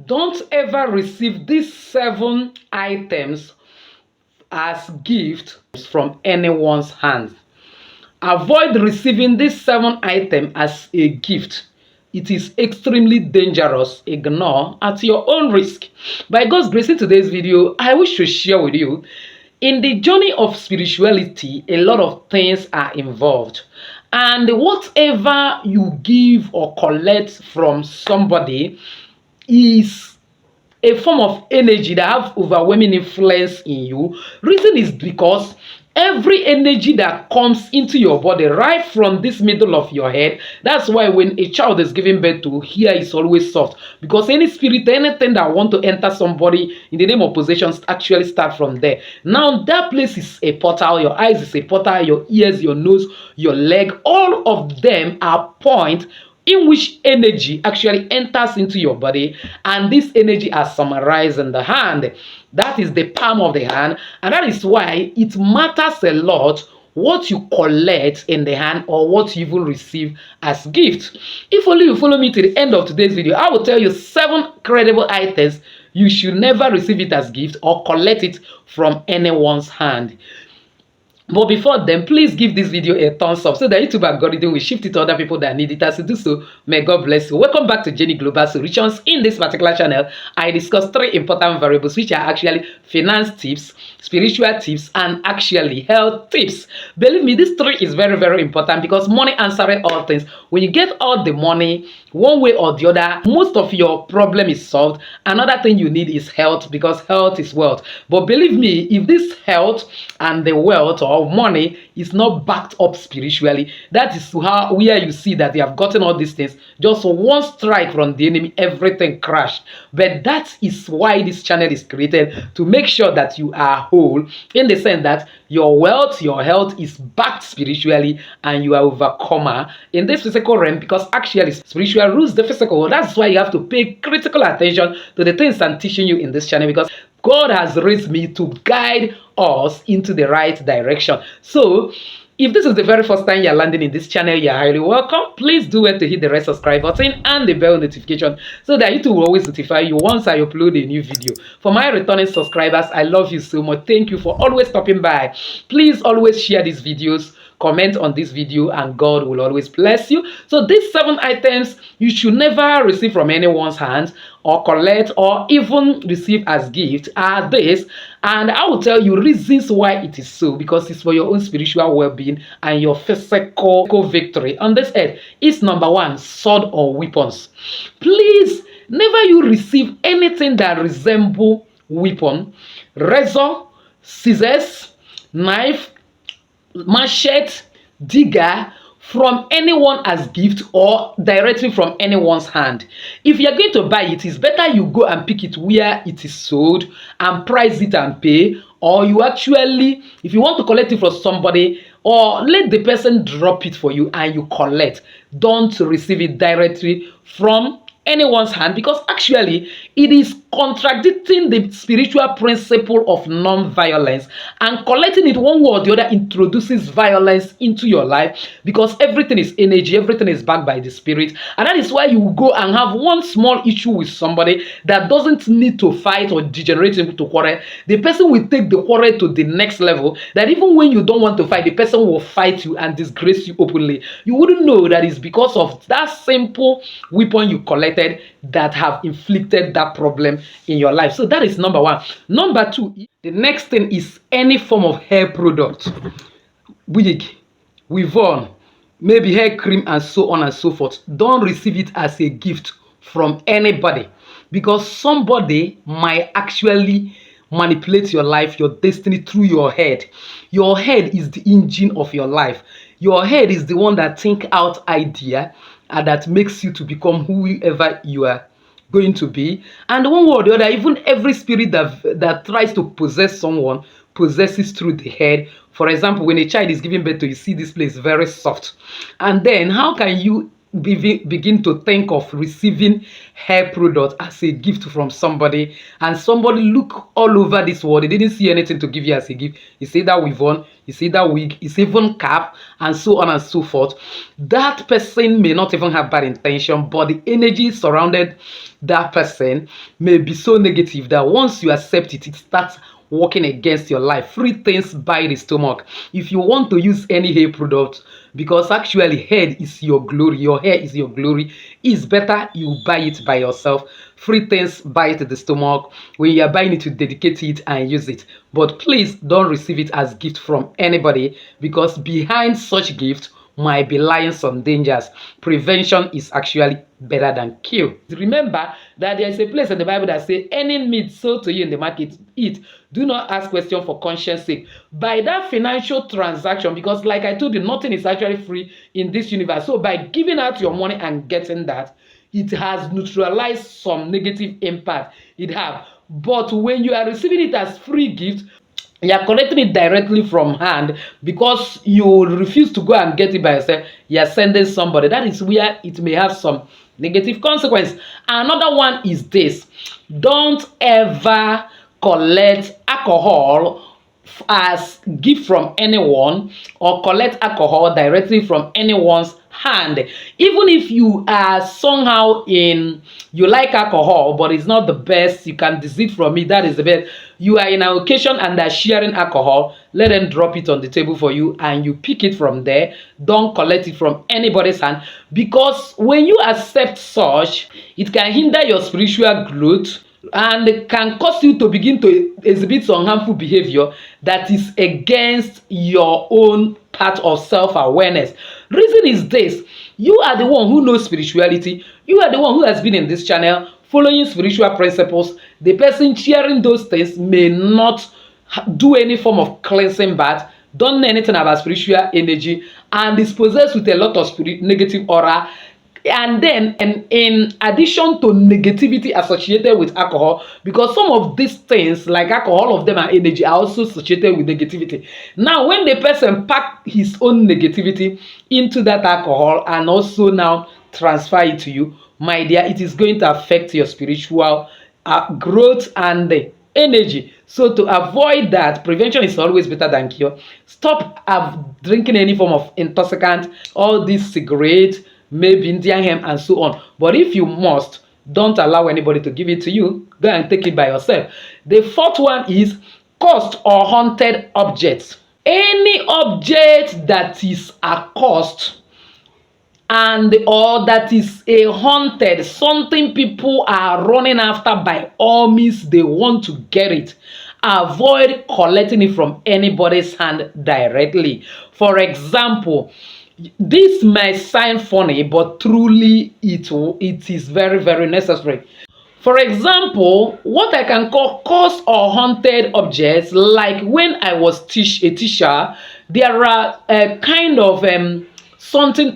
Don't ever receive these 7 items as gifts from anyone's hands. Avoid receiving these 7 items as a gift. It is extremely dangerous. Ignore at your own risk. By God's grace, in today's video, I wish to share with you, in the journey of spirituality, a lot of things are involved. And whatever you give or collect from somebody is a form of energy that have overwhelming influence in you. Reason is because every energy that comes into your body, right from this middle of your head, that's why when a child is giving birth to, here is always soft, because any spirit, anything that want to enter somebody in the name of possession actually start from there. Now that place is a portal. Your eyes is a portal. Your ears, your nose, your leg, all of them are point in which energy actually enters into your body, and this energy are summarized in the hand. That is the palm of the hand, and that is why it matters a lot what you collect in the hand or what you even receive as gift. If only you follow me to the end of today's video, I will tell you 7 credible items you should never receive it as gift or collect it from anyone's hand. But before then, please give this video a thumbs up so that YouTube algorithm will shift it to other people that need it. As you do so, may God bless you. Welcome back to Jennyglobal Solutions. In this particular channel, I discuss 3 important variables, which are actually finance tips, spiritual tips, and actually health tips. Believe me, this 3 is very, very important because money answers all things. When you get all the money, one way or the other, most of your problem is solved. Another thing you need is health, because health is wealth. But believe me, if this health and the wealth or money is not backed up spiritually, that is how where you see that they have gotten all these things. Just one strike from the enemy, everything crashed. But that is why this channel is created, to make sure that you are whole, in the sense that your wealth, your health is backed spiritually, and you are overcomer in this physical realm, because actually spiritual rules the physical. That's why you have to pay critical attention to the things I'm teaching you in this channel, because God has raised me to guide us into the right direction. So if this is the very first time you're landing in this channel, you're highly welcome. Please do it to hit the red subscribe button and the bell notification so that YouTube will always notify you once I upload a new video. For my returning subscribers, I love you so much. Thank you for always stopping by. Please always share these videos, comment on this video, and God will always bless you. So these 7 items you should never receive from anyone's hands or collect or even receive as gift are this, and I will tell you reasons why it is so, because it's for your own spiritual well-being and your physical victory on this earth. It's number 1, sword or weapons. Please never you receive anything that resemble weapon, razor, scissors, knife, machete, digger from anyone as gift or directly from anyone's hand. If you're going to buy it, it's better you go and pick it where it is sold and price it and pay, or you actually, if you want to collect it from somebody, or let the person drop it for you and you collect. Don't receive it directly from anyone's hand, because actually it is contradicting the spiritual principle of non-violence, and collecting it one way or the other introduces violence into your life, because everything is energy, everything is backed by the spirit. And that is why you will go and have one small issue with somebody that doesn't need to fight or degenerate into quarrel. The person will take the quarrel to the next level, that even when you don't want to fight, the person will fight you and disgrace you openly. You wouldn't know that it's because of that simple weapon you collected that have inflicted that problem in your life. So that is number 1. Number 2, the next thing is any form of hair product, wig, weave-on, maybe hair cream, and so on and so forth. Don't receive it as a gift from anybody, because somebody might actually manipulate your life, your destiny through your head. Your head is the engine of your life. Your head is the one that think out idea and that makes you to become whoever you are going to be. And one way or the other, even every spirit that tries to possess someone possesses through the head. For example, when a child is giving birth to, you see this place very soft. And then how can you begin to think of receiving hair product as a gift from somebody, and somebody look all over this world, they didn't see anything to give you as a gift. It's either weave on, it's either wig, it's even cap, and so on and so forth. That person may not even have bad intention, but the energy surrounded that person may be so negative that once you accept it, it starts working against your life. Free things by the stomach. If you want to use any hair product, because actually hair is your glory, your hair is your glory, it's better you buy it by yourself. Free things buy it to the stomach. When you are buying it, to dedicate it and use it. But please don't receive it as gift from anybody, because behind such gift might be lying some dangers. Prevention is actually better than cure. Remember that there is a place in the Bible that says, any meat sold to you in the market, eat. Do not ask questions for conscience sake. By that financial transaction, because like I told you, nothing is actually free in this universe. So by giving out your money and getting that, it has neutralized some negative impact it have. But when you are receiving it as free gift, you are collecting it directly from hand, because you refuse to go and get it by yourself. You are sending somebody. That is where it may have some negative consequence. Another one is this: don't ever collect alcohol as gift from anyone, or collect alcohol directly from anyone's hand. Even if you are somehow you like alcohol but it's not the best, you can desist from it, that is the best. You are in an occasion and they're sharing alcohol, let them drop it on the table for you and you pick it from there. Don't collect it from anybody's hand, because when you accept such, it can hinder your spiritual growth and can cause you to begin to exhibit some harmful behavior that is against your own part of self-awareness. Reason is this: you are the one who knows spirituality, you are the one who has been in this channel following spiritual principles. The person sharing those things may not do any form of cleansing bath, don't know anything about spiritual energy, and is possessed with a lot of negative aura. And then, and in addition to negativity associated with alcohol, because some of these things like alcohol, all of them are energy, are also associated with negativity. Now when the person pack his own negativity into that alcohol and also now transfer it to you, my dear, it is going to affect your spiritual growth and energy. So to avoid that, prevention is always better than cure. Stop drinking any form of intoxicant, all these cigarettes, maybe Indian hemp and so on. But if you must, don't allow anybody to give it to you. Go and take it by yourself. The fourth one is cursed or haunted objects. Any object that is accursed and or that is a haunted, something people are running after, by all means they want to get it. Avoid collecting it from anybody's hand directly. For example, this may sound funny, but truly it is very, very necessary. For example, what I can call cursed or haunted objects, like when I was a teacher, there are kind of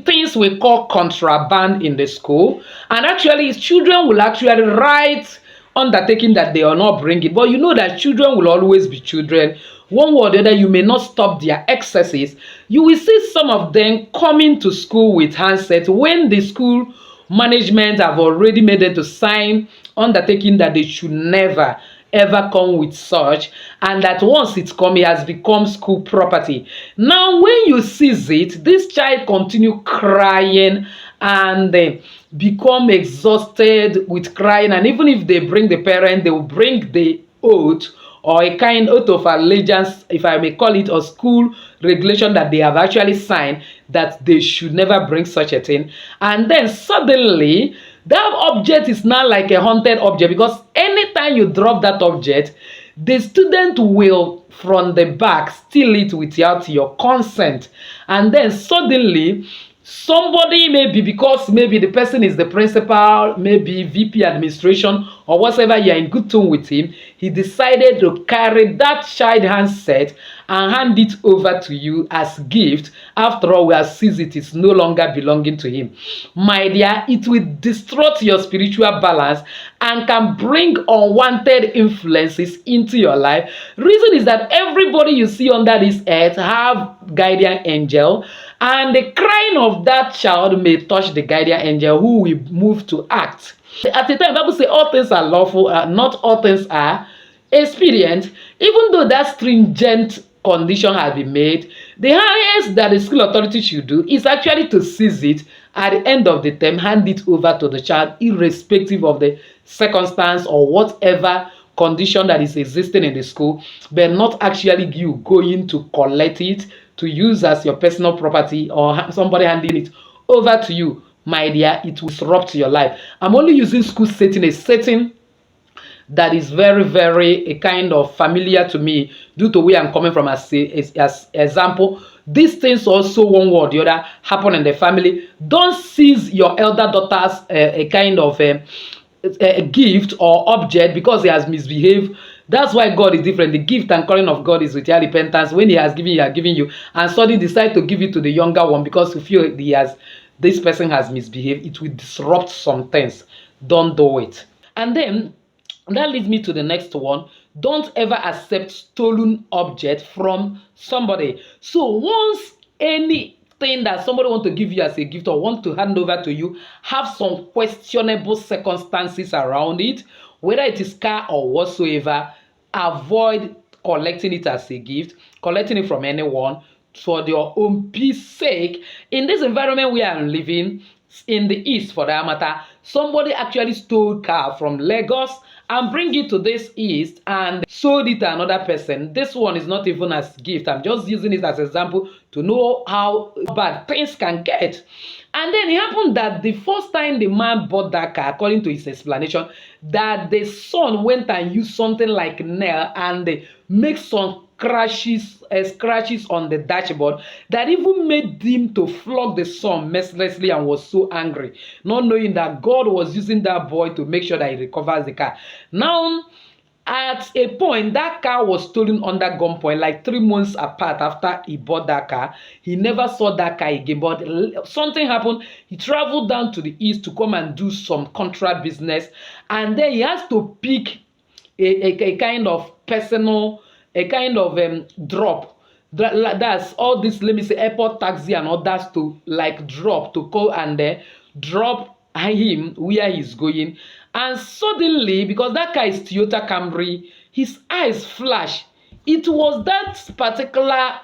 things we call contraband in the school, and actually children will actually write undertaking that they are not bringing. But you know that children will always be children. One way or the other, you may not stop their excesses. You will see some of them coming to school with handsets when the school management have already made them to sign undertaking that they should never ever come with such, and that once it's come, it has become school property. Now when you seize it, this child continue crying and become exhausted with crying, and even if they bring the parent, they will bring the oath or a kind oath of allegiance, if I may call it, or school regulation that they have actually signed, that they should never bring such a thing. And then suddenly that object is now like a haunted object, because anytime you drop that object, the student will from the back steal it without your consent. And then suddenly somebody, maybe because maybe the person is the principal, maybe VP administration or whatever, you're in good tone with him, he decided to carry that child handset and hand it over to you as gift. After all, we have seized it, it's no longer belonging to him. My dear, it will distort your spiritual balance and can bring unwanted influences into your life. Reason is that everybody you see under this earth have guardian angel, And the crying of that child may touch the guardian angel, who will move to act. At the time, the Bible says all things are lawful, not all things are expedient. Even though that stringent condition has been made, the highest that the school authority should do is actually to seize it at the end of the term, hand it over to the child, irrespective of the circumstance or whatever condition that is existing in the school, but not actually you going to collect it to use as your personal property, or somebody handing it over to you. My dear, it will disrupt your life. I'm only using school setting, a setting that is very, very a kind of familiar to me due to where I'm coming from as example. These things also, one way or the other, happen in the family. Don't seize your elder daughter's a kind of a gift or object because he has misbehaved. That's why God is different. The gift and calling of God is with your repentance. When he has given you, he has given you, and suddenly decide to give it to the younger one because you feel this person has misbehaved, it will disrupt some things. Don't do it. And then that leads me to the next one. Don't ever accept stolen object from somebody. So once anything that somebody want to give you as a gift or want to hand over to you have some questionable circumstances around it, whether it is car or whatsoever, avoid collecting it as a gift, collecting it from anyone for your own peace sake. In this environment we are living, in the east for that matter, somebody actually stole car from Lagos and bring it to this east and sold it to another person. This one is not even as gift. I'm just using it as an example to know how bad things can get. And then it happened that the first time the man bought that car, according to his explanation, that the son went and used something like nail and make some scratches on the dashboard that even made him to flog the son mercilessly, and was so angry, not knowing that God was using that boy to make sure that he recovers the car. Now, at a point, that car was stolen under gunpoint, like 3 months apart after he bought that car. He never saw that car again, but something happened. He traveled down to the east to come and do some contract business, and then he has to pick a kind of personal, a kind of drop. That's all this, let me say, airport taxi and others to like drop, to go and drop him where he's going. And suddenly, because that car is Toyota Camry, his eyes flash. It was that particular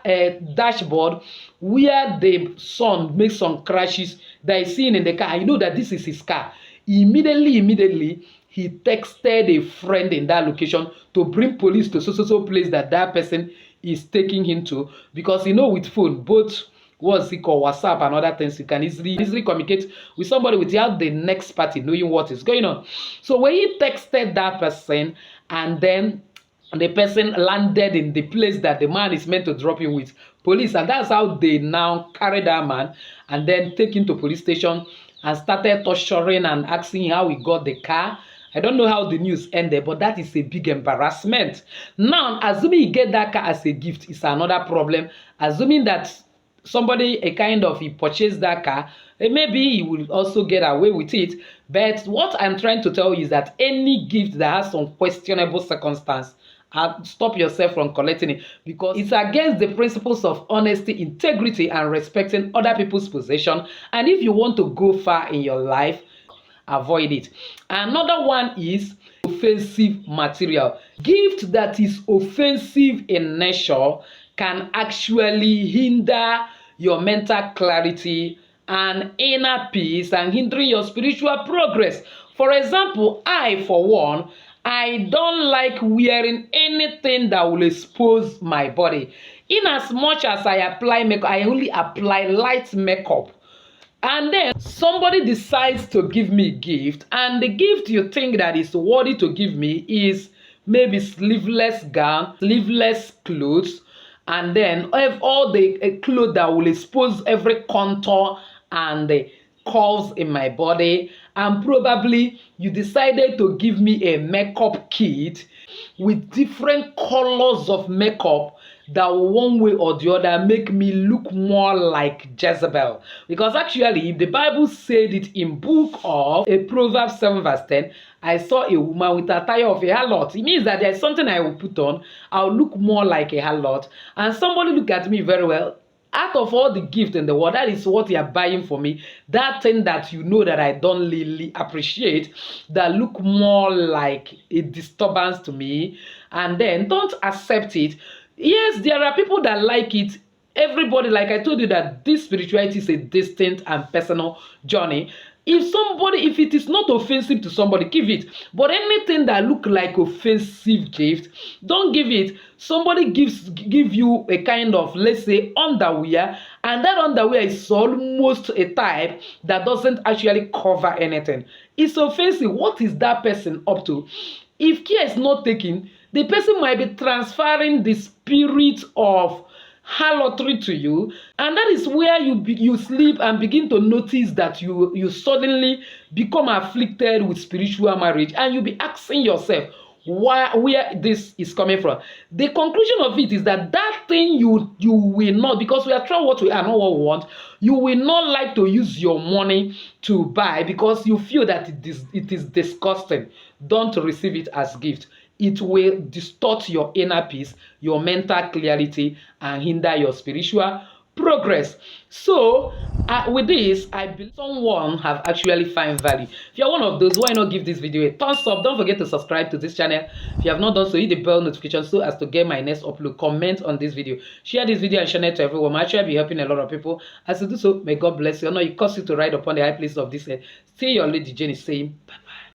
dashboard where the son makes some crashes that is seen in the car. You know that this is his car. Immediately, he texted a friend in that location to bring police to so place that person is taking him to, because with phone, both what's it called, WhatsApp and other things, you can easily communicate with somebody without the next party knowing what is going on. So when he texted that person, and then the person landed in the place that the man is meant to drop him with police, and that's how they now carry that man and then take him to police station and started torturing and asking how he got the car. I don't know how the news ended, but that is a big embarrassment. Now, assuming he get that car as a gift is another problem. Assuming that somebody, he purchased that car, maybe he will also get away with it. But what I'm trying to tell you is that any gift that has some questionable circumstance, stop yourself from collecting it, because it's against the principles of honesty, integrity, and respecting other people's possession. And if you want to go far in your life, avoid it. Another one is offensive material. Gift that is offensive in nature can actually hinder your mental clarity and inner peace, and hindering your spiritual progress. For example, for one, I don't like wearing anything that will expose my body. In as much as I apply makeup, I only apply light makeup. And then somebody decides to give me a gift, and the gift you think that is worthy to give me is maybe sleeveless gown, sleeveless clothes, and then have all the clothes that will expose every contour and the curves in my body. And probably you decided to give me a makeup kit with different colors of makeup that one way or the other make me look more like Jezebel. Because actually, if the Bible said it in book of Proverbs 7 verse 10, I saw a woman with a attire of a harlot. It means that there's something I will put on, I'll look more like a harlot. And somebody look at me very well. out of all the gift in the world, that is what you are buying for me. That thing that you know that I don't really appreciate, that look more like a disturbance to me, and then don't accept it. Yes, there are people that like it. Everybody, like I told you, that this spirituality is a distinct and personal journey. If it is not offensive to somebody, give it. But anything that look like offensive gift, don't give it. Somebody give you a kind of, let's say, underwear, and that underwear is almost a type that doesn't actually cover anything. It's offensive. What is that person up to? If care is not taken, the person might be transferring the spirit of harlotry to you, and that is where you sleep and begin to notice that you suddenly become afflicted with spiritual marriage, and you be asking yourself where this is coming from. The conclusion of it is that thing you will not, because we are trying what we are, not what we want, you will not like to use your money to buy because you feel that it is disgusting. Don't receive it as gift. It will distort your inner peace, your mental clarity, and hinder your spiritual progress. So with this, I believe someone have actually find value. If you're one of those, why not give this video a thumbs up? Don't forget to subscribe to this channel. If you have not done so, hit the bell notification so as to get my next upload. Comment on this video, share this video, and share it to everyone. I'm actually be helping a lot of people. As you do so, may God bless you. I know it costs you to ride upon the high places of this earth. Stay your lady Jenny saying bye.